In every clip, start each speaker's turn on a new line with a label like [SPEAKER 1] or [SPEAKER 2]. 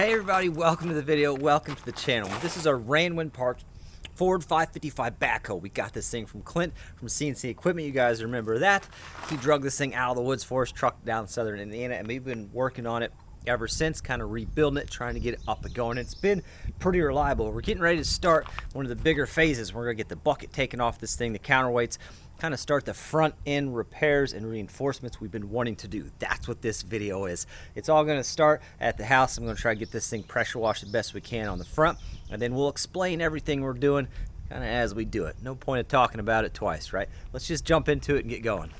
[SPEAKER 1] Hey everybody, welcome to the video, welcome to the channel. This is our rain-wind parked Ford 555 backhoe. We got this thing from Clint from CNC Equipment. You guys remember that. He drug this thing out of the woods for us, trucked down southern Indiana, and we've been working on it ever since, kind of rebuilding it, trying to get it up and going. It's been pretty reliable. We're getting ready to start one of the bigger phases. We're gonna get the bucket taken off this thing, the counterweights, kind of start the front end repairs and reinforcements we've been wanting to do. That's what this video is. It's all gonna start at the house. I'm gonna try to get this thing pressure washed the best we can on the front, and then we'll explain everything we're doing kind of as we do it. No point of talking about it twice, right? Let's just jump into it and get going.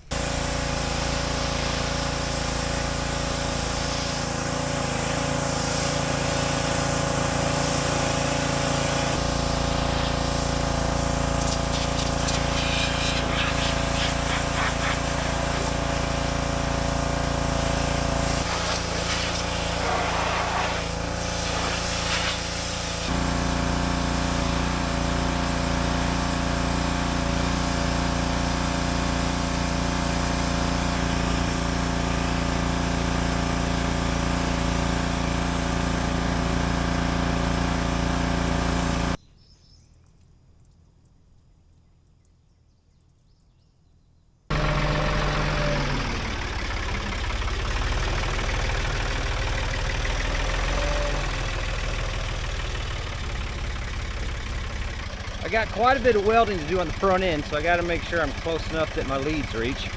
[SPEAKER 1] I got quite a bit of welding to do on the front end, so I got to make sure I'm close enough that my leads reach.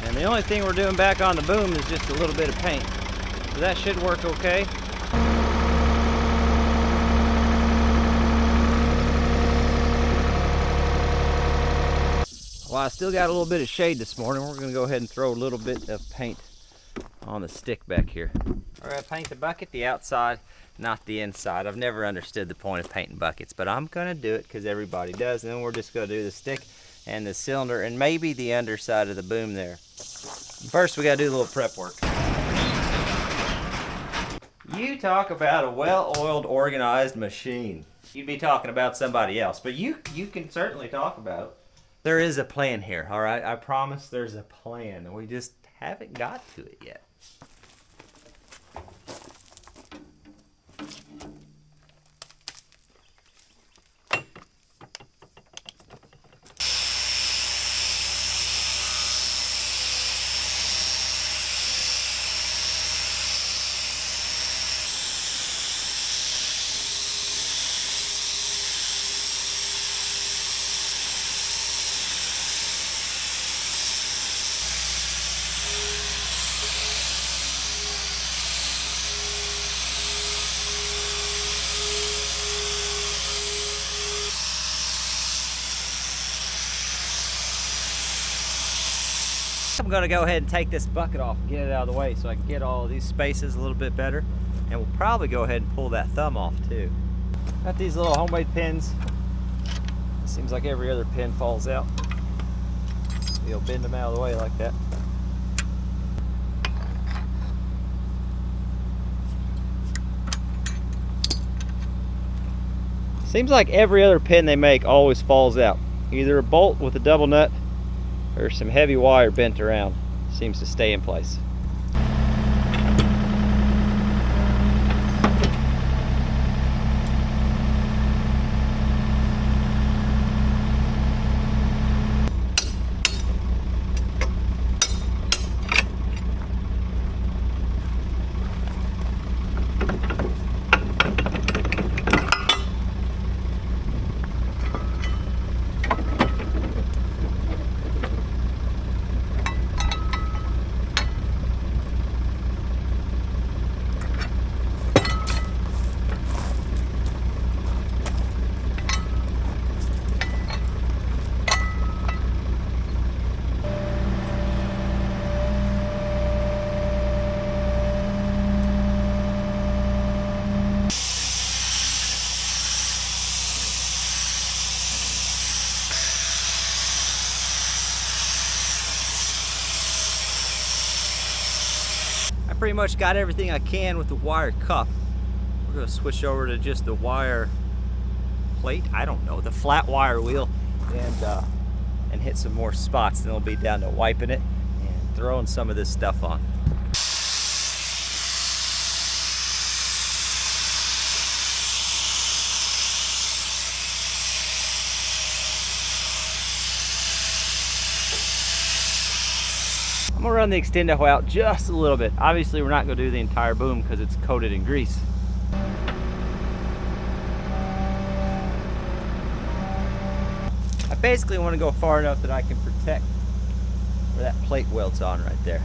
[SPEAKER 1] And the only thing we're doing back on the boom is just a little bit of paint. So that should work okay. Well, I still got a little bit of shade this morning. We're going to go ahead and throw a little bit of paint on the stick back here. We're going to paint the bucket the outside, not the inside. I've never understood the point of painting buckets, but I'm gonna do it because everybody does. And then we're just gonna do the stick and the cylinder and maybe the underside of the boom there. First, we gotta do a little prep work. You talk about a well-oiled, organized machine. You'd be talking about somebody else, but you can certainly talk about it. There is a plan here, all right? I promise there's a plan. We just haven't got to it yet. I'm gonna go ahead and take this bucket off and get it out of the way so I can get all of these spaces a little bit better. And we'll probably go ahead and pull that thumb off too. Got these little homemade pins. It seems like every other pin falls out. You'll bend them out of the way like that. Seems like every other pin they make always falls out. Either a bolt with a double nut or some heavy wire bent around. Seems to stay in place. Pretty much got everything I can with the wire cup. We're going to switch over to just the wire plate, I don't know, the flat wire wheel, and hit some more spots. Then it'll be down to wiping it and throwing some of this stuff on. I'm gonna run the extendo hole out just a little bit. Obviously, we're not gonna do the entire boom because it's coated in grease. I basically want to go far enough that I can protect where that plate welds on right there.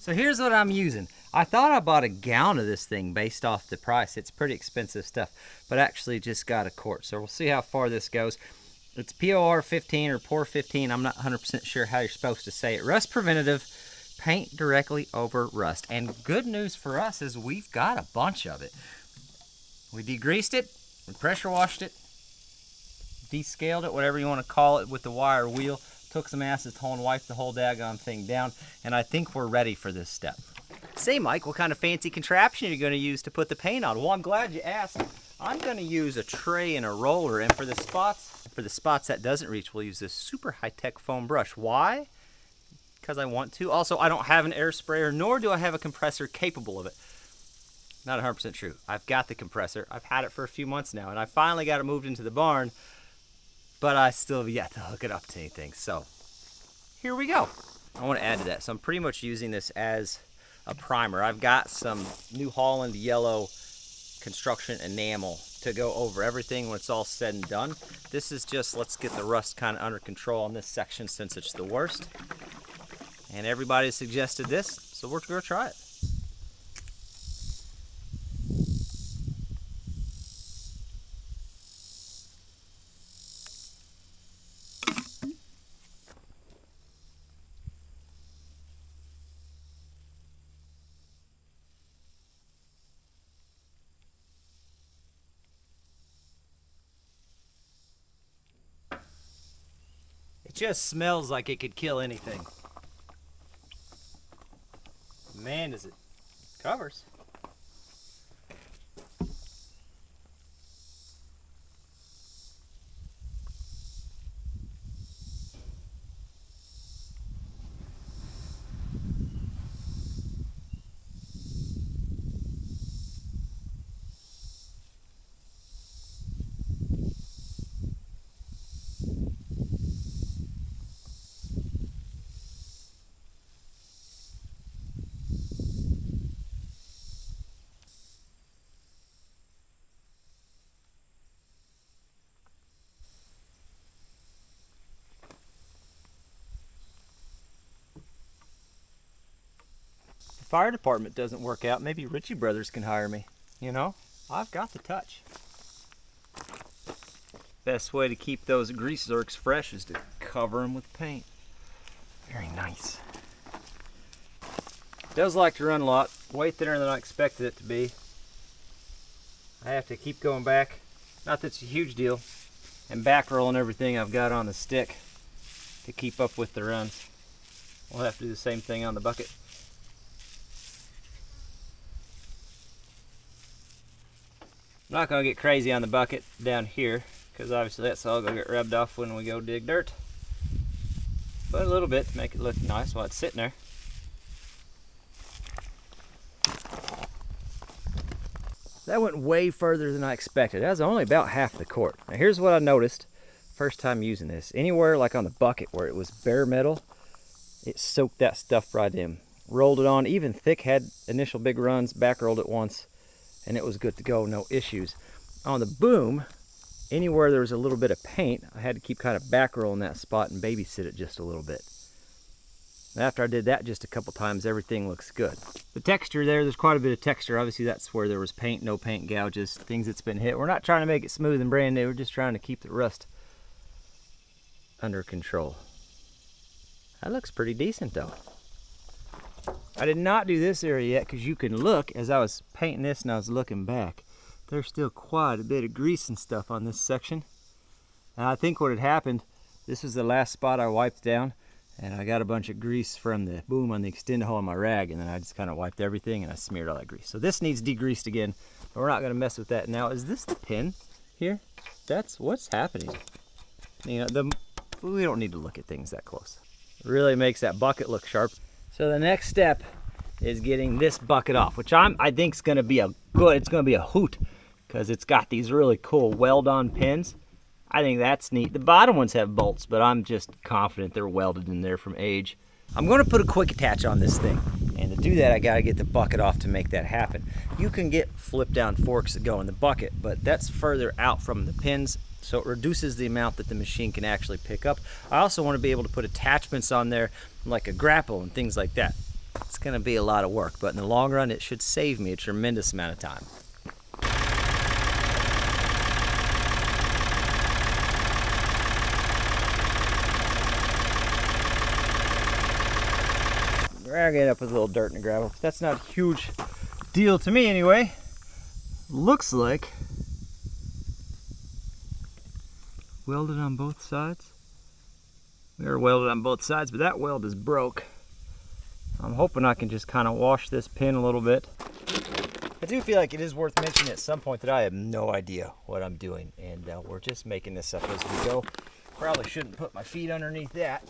[SPEAKER 1] So here's what I'm using. I thought I bought a gallon of this thing based off the price. It's pretty expensive stuff, but actually just got a quart. So we'll see how far this goes. It's POR 15 or POR 15. I'm not 100% sure how you're supposed to say it. Rust preventative, paint directly over rust. And good news for us is we've got a bunch of it. We degreased it, we pressure washed it, descaled it, whatever you want to call it, with the wire wheel. Took some acetone and wiped the whole daggone thing down, and I think we're ready for this step. Say, Mike, what kind of fancy contraption are you going to use to put the paint on? Well, I'm glad you asked. I'm going to use a tray and a roller, and for the spots that doesn't reach, we'll use this super high-tech foam brush. Why? Because I want to. Also, I don't have an air sprayer, nor do I have a compressor capable of it. Not 100% true. I've got the compressor. I've had it for a few months now, and I finally got it moved into the barn, but I still have yet to hook it up to anything. So here we go. I want to add to that. So I'm pretty much using this as a primer. I've got some New Holland yellow construction enamel to go over everything when it's all said and done. This is just, let's get the rust kind of under control on this section since it's the worst. And everybody suggested this, so we're going to try it. It just smells like it could kill anything. Man, does it covers. Fire department doesn't work out, maybe Ritchie Brothers can hire me. You know, I've got the touch. Best way to keep those grease zerks fresh is to cover them with paint. Very nice. It does like to run a lot, way thinner than I expected it to be. I have to keep going back, not that it's a huge deal, and back rolling everything I've got on the stick to keep up with the runs. We'll have to do the same thing on the bucket. I'm not going to get crazy on the bucket down here because obviously that's all going to get rubbed off when we go dig dirt. But a little bit to make it look nice while it's sitting there. That went way further than I expected. That was only about half the quart. Now here's what I noticed first time using this. Anywhere like on the bucket where it was bare metal, it soaked that stuff right in. Rolled it on, even thick, had initial big runs, back rolled it once, and it was good to go, no issues. On the boom, anywhere there was a little bit of paint, I had to keep kind of back rolling that spot and babysit it just a little bit. After I did that just a couple times, everything looks good. The texture there's quite a bit of texture. Obviously that's where there was paint, no paint gouges, things that's been hit. We're not trying to make it smooth and brand new, we're just trying to keep the rust under control. That looks pretty decent though. I did not do this area yet because you can look, as I was painting this and I was looking back, there's still quite a bit of grease and stuff on this section. And I think what had happened, this was the last spot I wiped down, and I got a bunch of grease from the boom on the extender hole on my rag, and then I just kind of wiped everything and I smeared all that grease. So this needs degreased again, but we're not going to mess with that. Now, is this the pin here? That's what's happening. You know, we don't need to look at things that close. Really makes that bucket look sharp. So the next step is getting this bucket off, which I think is gonna be it's gonna be a hoot, because it's got these really cool weld-on pins. I think that's neat. The bottom ones have bolts, but I'm just confident they're welded in there from age. I'm gonna put a quick attach on this thing, and to do that I gotta get the bucket off to make that happen. You can get flip down forks that go in the bucket, but that's further out from the pins, so it reduces the amount that the machine can actually pick up. I also want to be able to put attachments on there like a grapple and things like that. It's gonna be a lot of work, but in the long run it should save me a tremendous amount of time. Drag it up with a little dirt and gravel. That's not a huge deal to me anyway. Looks like welded on both sides. We are welded on both sides, but that weld is broke. I'm hoping I can just kind of wash this pin a little bit. I do feel like it is worth mentioning at some point that I have no idea what I'm doing, and we're just making this up as we go. Probably shouldn't put my feet underneath that.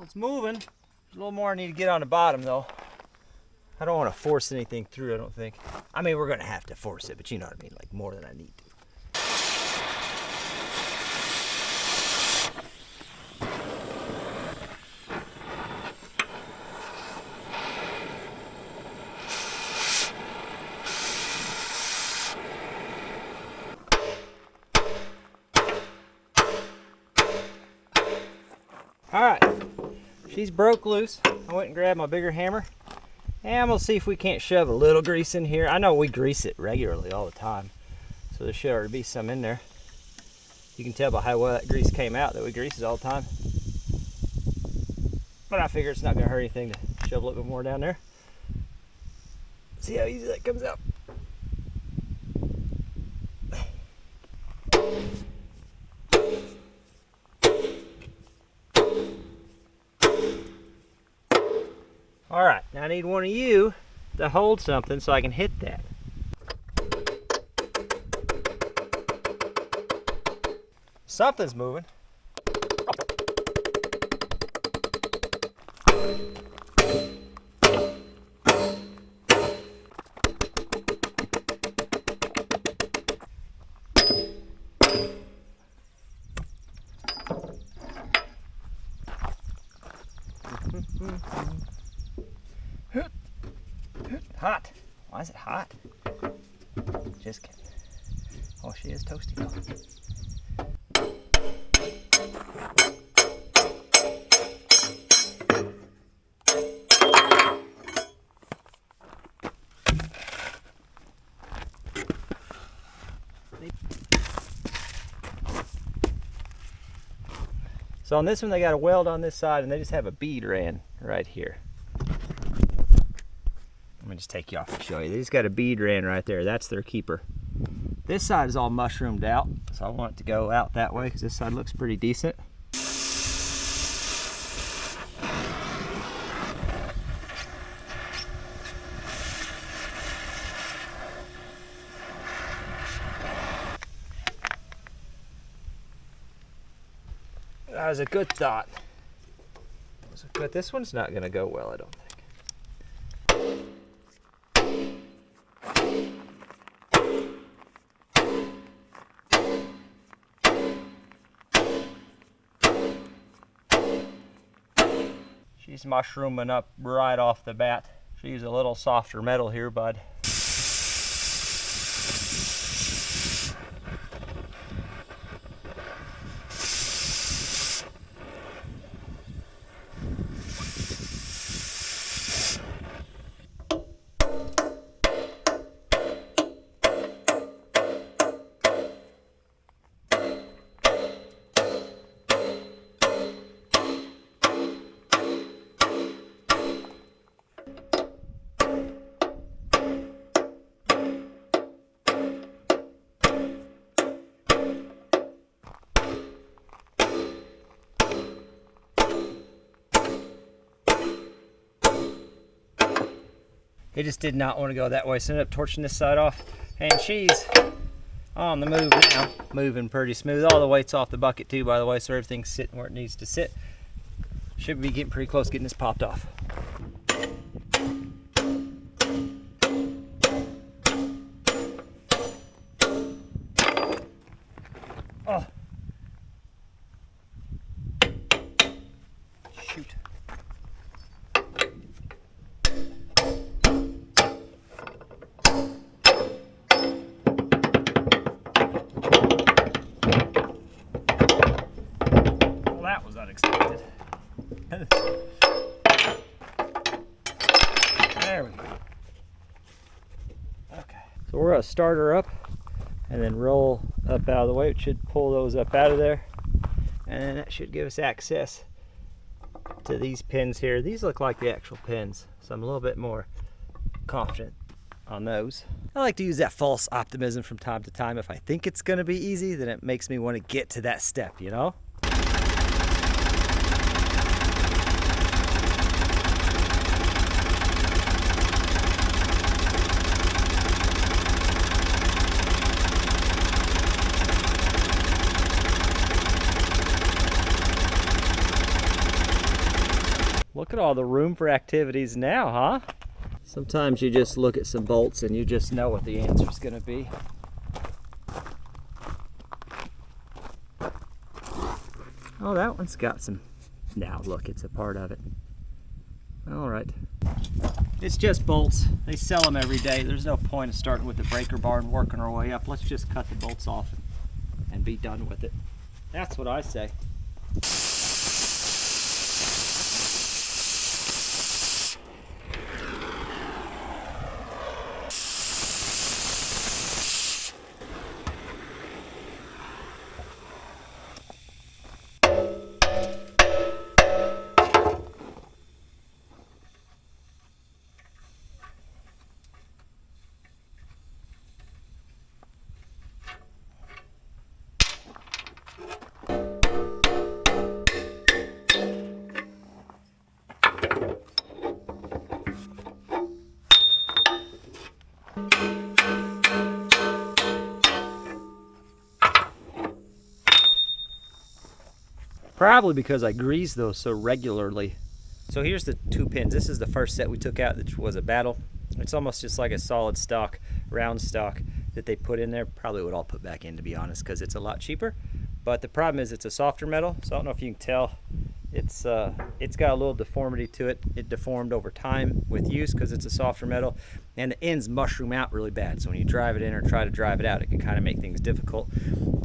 [SPEAKER 1] It's moving. There's a little more I need to get on the bottom though. I don't want to force anything through, I don't think. I mean, we're going to have to force it, but you know what I mean, like more than I need to. All right. She's broke loose. I went and grabbed my bigger hammer, and we'll see if we can't shove a little grease in here. I know we grease it regularly all the time, so there should already be some in there. You can tell by how well that grease came out that we grease it all the time. But I figure it's not going to hurt anything to shove a little bit more down there. See how easy that comes out. All right, now I need one of you to hold something so I can hit that. Something's moving. Hot. Why is it hot? Just kidding. Oh, she is toasty though. So on this one they got a weld on this side and they just have a bead ran right here. Let me just take you off and show you. They just got a bead ran right there. That's their keeper. This side is all mushroomed out, so I want it to go out that way because this side looks pretty decent. That was a good thought. But this one's not going to go well, I don't think. She's mushrooming up right off the bat. She's a little softer metal here, bud. He just did not want to go that way, so I ended up torching this side off. And she's on the move now, moving pretty smooth. All the weight's off the bucket too, by the way, so everything's sitting where it needs to sit. Should be getting pretty close getting this popped off. Oh. Shoot. Well, that was unexpected. There we go. Okay. So we're gonna start her up and then roll up out of the way. It should pull those up out of there. And then that should give us access to these pins here. These look like the actual pins, so I'm a little bit more confident on those. I like to use that false optimism from time to time. If I think it's gonna be easy, then it makes me want to get to that step, you know? Look at all the room for activities now, huh? Sometimes you just look at some bolts and you just know what the answer is going to be. Oh, that one's got some. Now look, it's a part of it. All right. It's just bolts. They sell them every day. There's no point in starting with the breaker bar and working our way up. Let's just cut the bolts off and be done with it. That's what I say. Probably because I grease those so regularly. So here's the two pins. This is the first set we took out, which was a battle. It's almost just like a solid stock, round stock that they put in there. Probably would all put back in, to be honest, because it's a lot cheaper. But the problem is it's a softer metal, so I don't know if you can tell. It's got a little deformity to it. It deformed over time with use because it's a softer metal, and the ends mushroom out really bad. So when you drive it in or try to drive it out, it can kind of make things difficult,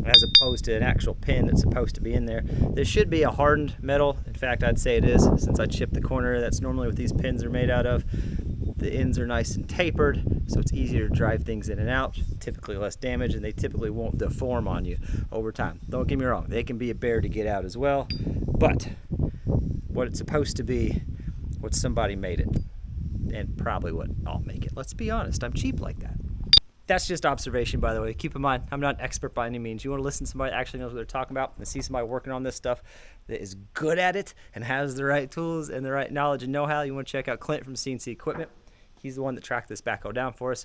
[SPEAKER 1] as opposed to an actual pin that's supposed to be in there. This should be a hardened metal. In fact, I'd say it is, since I chipped the corner. That's normally what these pins are made out of. The ends are nice and tapered, so it's easier to drive things in and out, typically less damage, and they typically won't deform on you over time. Don't get me wrong, they can be a bear to get out as well, but what it's supposed to be, what somebody made it, and probably what I'll make it. Let's be honest, I'm cheap like that. That's just observation, by the way. Keep in mind, I'm not an expert by any means. You want to listen to somebody that actually knows what they're talking about and see somebody working on this stuff that is good at it and has the right tools and the right knowledge and know-how. You want to check out Clint from CNC Equipment. He's the one that tracked this backhoe down for us.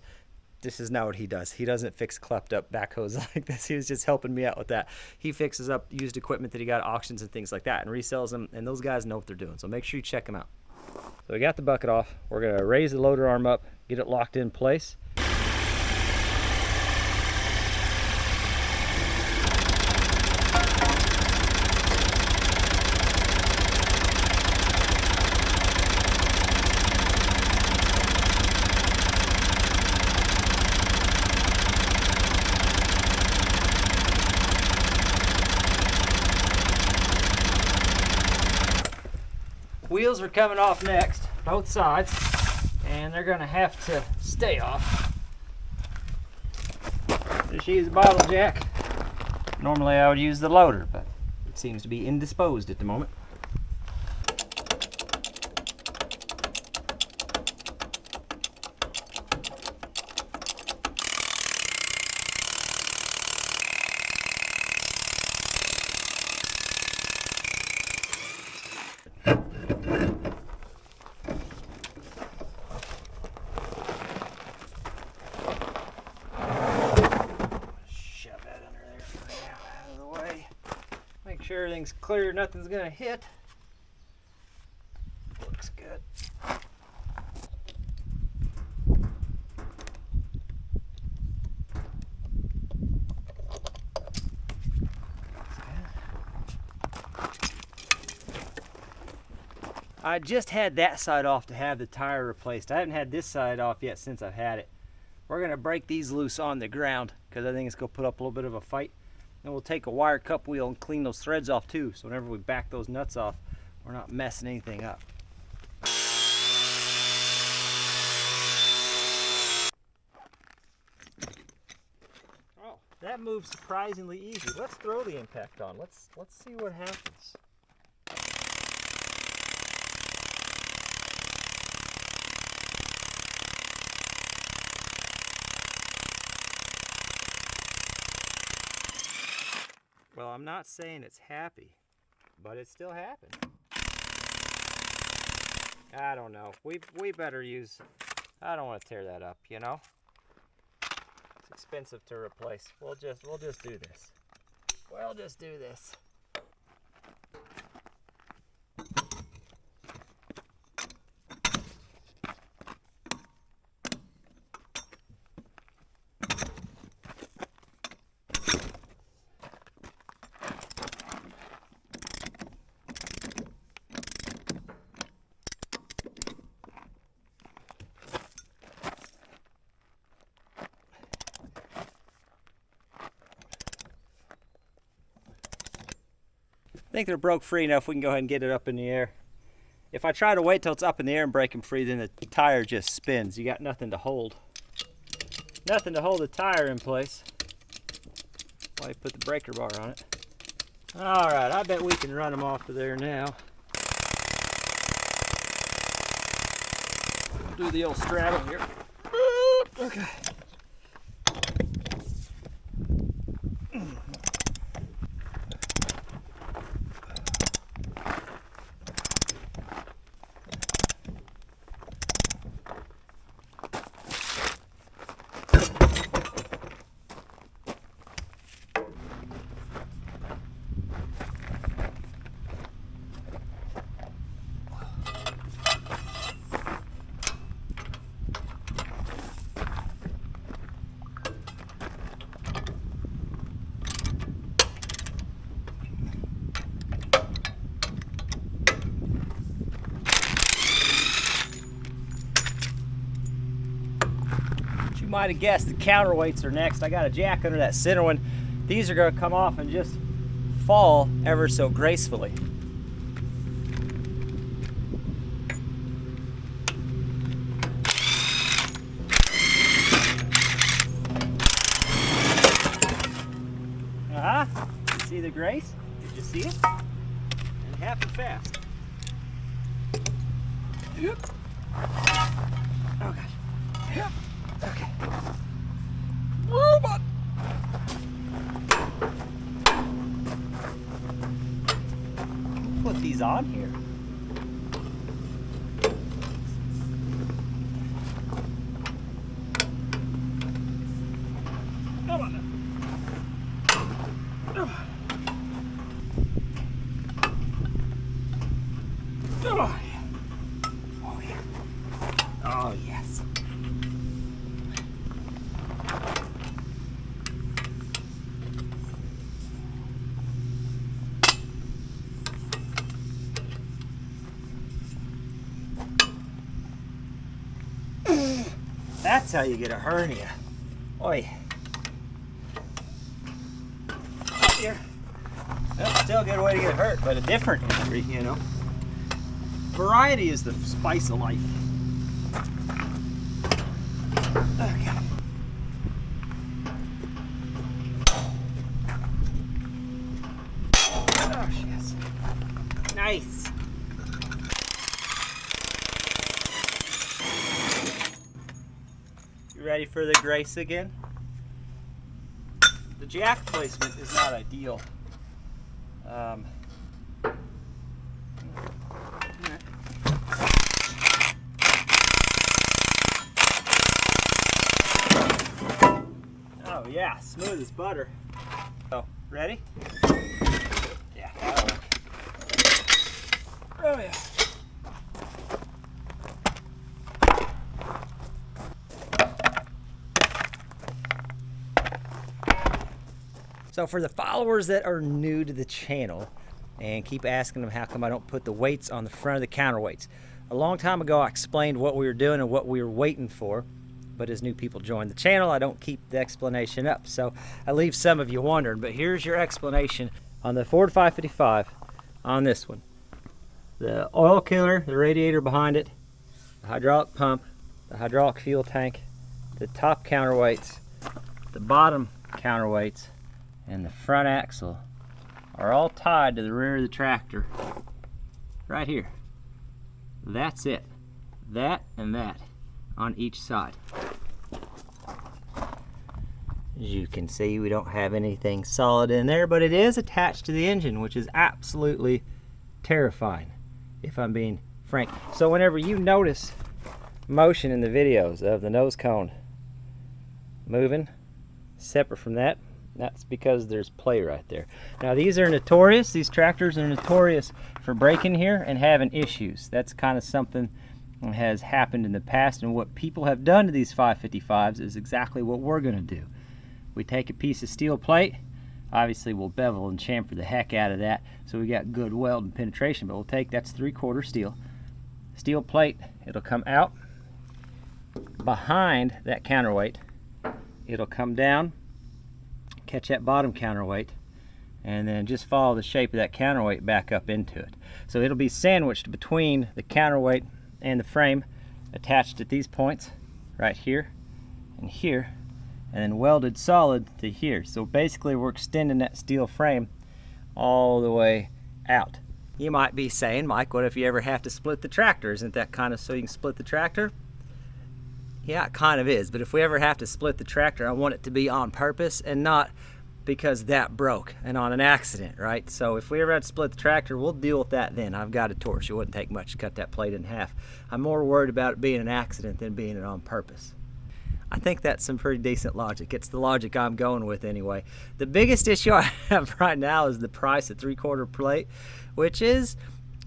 [SPEAKER 1] This is not what he does. He doesn't fix klept up backhoes like this. He was just helping me out with that. He fixes up used equipment that he got at auctions and things like that and resells them, and those guys know what they're doing. So make sure you check them out. So we got the bucket off. We're gonna raise the loader arm up, get it locked in place. Wheels are coming off next, both sides, and they're gonna have to stay off. Just use a bottle jack. Normally I would use the loader, but it seems to be indisposed at the moment. Everything's clear, nothing's gonna hit. Looks good. I just had that side off to have the tire replaced. I haven't had this side off yet since I've had it. We're gonna break these loose on the ground because I think it's gonna put up a little bit of a fight. Then we'll take a wire cup wheel and clean those threads off too, so whenever we back those nuts off, we're not messing anything up. Oh, that moves surprisingly easy. Let's throw the impact on. Let's see what happens. Well, I'm not saying it's happy, but it still happened. I don't know. We better use. I don't want to tear that up, you know. It's expensive to replace. We'll just do this. We'll just do this. I think they're broke free enough we can go ahead and get it up in the air. If I try to wait till it's up in the air and break them free, then the tire just spins. You got nothing to hold. Nothing to hold the tire in place while you put the breaker bar on it. All right, I bet we can run them off of there now. Do the old straddle here. Okay. Might have guessed the counterweights are next. I got a jack under that center one. These are going to come off and just fall ever so gracefully. See the grace? Did you see it? And it happened fast. Yep. Oh gosh. Yep. Okay. Robot. Put these on here. Come on. Come on. Oh yeah. Oh yes. That's how you get a hernia. Oi. Up here. Well, still a good way to get hurt, but a different injury, you know. Variety is the spice of life. Okay. Oh, yes. Nice. You ready for the grace again? The jack placement is not ideal. Oh yeah, smooth as butter. So, ready? Yeah, that'll work. Oh yeah. So for the followers that are new to the channel and keep asking them how come I don't put the weights on the front of the counterweights. A long time ago I explained what we were doing and what we were waiting for, but as new people join the channel I don't keep the explanation up. So I leave some of you wondering, but here's your explanation on the Ford 555 on this one. The oil killer, the radiator behind it, the hydraulic pump, the hydraulic fuel tank, the top counterweights, the bottom counterweights, and the front axle are all tied to the rear of the tractor right here. That's it. That and that on each side. As you can see, we don't have anything solid in there, but it is attached to the engine, which is absolutely terrifying, if I'm being frank. So whenever you notice motion in the videos of the nose cone moving separate from that, that's because there's play right there. Now these are notorious, these tractors are notorious for breaking here and having issues. That's kind of something that has happened in the past, and what people have done to these 555s is exactly what we're going to do. We take a piece of steel plate, obviously we'll bevel and chamfer the heck out of that so we got good weld and penetration, but we'll take, that's 3/4 steel plate, it'll come out behind that counterweight, it'll come down, catch that bottom counterweight, and then just follow the shape of that counterweight back up into it. So it'll be sandwiched between the counterweight and the frame, attached at these points right here and here, and then welded solid to here. So basically we're extending that steel frame all the way out. You might be saying, Mike, what if you ever have to split the tractor? Isn't that kind of so you can split the tractor? Yeah, it kind of is, but if we ever have to split the tractor, I want it to be on purpose and not because that broke and on an accident, right? So if we ever have to split the tractor, we'll deal with that then. I've got a torch. It wouldn't take much to cut that plate in half. I'm more worried about it being an accident than being it on purpose. I think that's some pretty decent logic. It's the logic I'm going with anyway. The biggest issue I have right now is the price of 3/4 plate, which is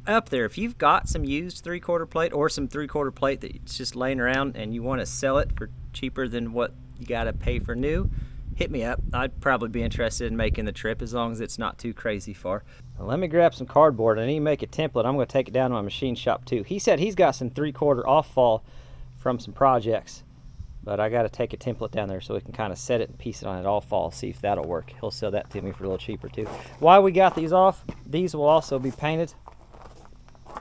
[SPEAKER 1] up there. If you've got some used 3/4 plate or some 3/4 plate that's just laying around and you want to sell it for cheaper than what you got to pay for new, hit me up. I'd probably be interested in making the trip as long as it's not too crazy far. Now let me grab some cardboard. I need to make a template. I'm going to take it down to my machine shop too. He said he's got some 3/4 off fall from some projects, but I got to take a template down there so we can kind of set it and piece it on it all fall, see if that'll work. He'll sell that to me for a little cheaper too. While we got these off, these will also be painted.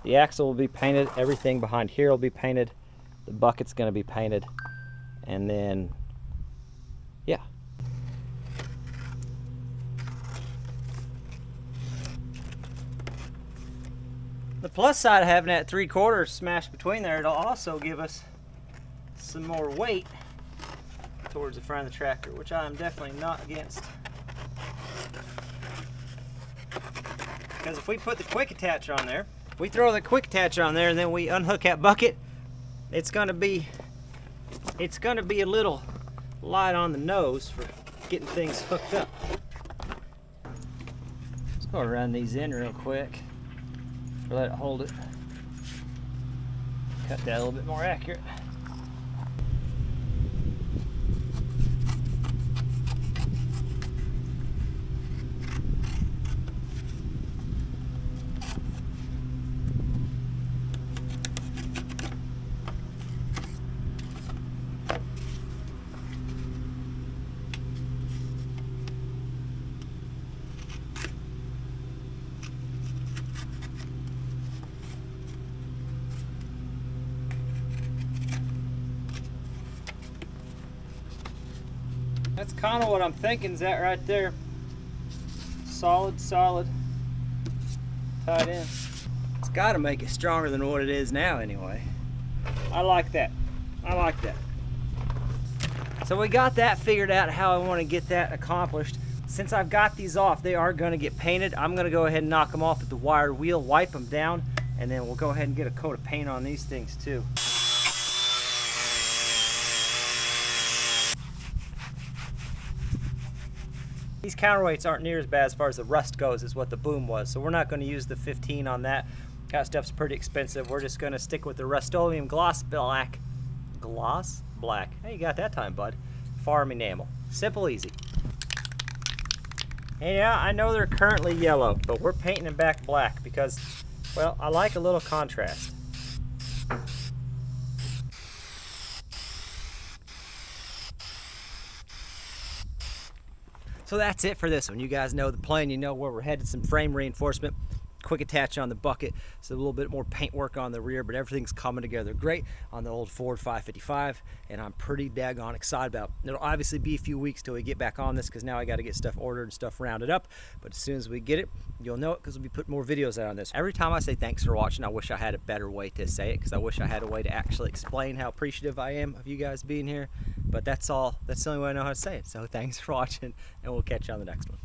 [SPEAKER 1] The axle will be painted, everything behind here will be painted, the bucket's going to be painted, and then, yeah. The plus side of having that 3/4 smashed between there, it'll also give us some more weight towards the front of the tractor, which I am definitely not against. Because if we put the quick attach on there, we throw the quick attach on there and then we unhook that bucket, it's gonna be a little light on the nose for getting things hooked up. Let's go run these in real quick. Let it hold it. Cut that a little bit more accurate. That's kind of what I'm thinking is that right there. Solid, tied in. It's got to make it stronger than what it is now anyway. I like that. I like that. So we got that figured out how I want to get that accomplished. Since I've got these off, they are going to get painted. I'm going to go ahead and knock them off with the wired wheel, wipe them down, and then we'll go ahead and get a coat of paint on these things too. These counterweights aren't near as bad as far as the rust goes as what the boom was, so we're not going to use the 15 on that. That stuff's pretty expensive. We're just gonna stick with the Rust-Oleum Gloss Black. Gloss Black. Hey, you got that time, bud. Farm enamel. Simple, easy. And yeah, I know they're currently yellow, but we're painting them back black because, well, I like a little contrast. So that's it for this one. You guys know the plan, you know where we're headed. Some frame reinforcement, quick attach on the bucket, so a little bit more paint work on the rear, but everything's coming together great on the old Ford 555, and I'm pretty daggone excited about it. It'll obviously be a few weeks till we get back on this, because now I got to get stuff ordered and stuff rounded up, but as soon as we get it, you'll know it, because we'll be putting more videos out on this. Every time I say thanks for watching, I wish I had a better way to say it, because I wish I had a way to actually explain how appreciative I am of you guys being here, but that's the only way I know how to say it. So thanks for watching, and we'll catch you on the next one.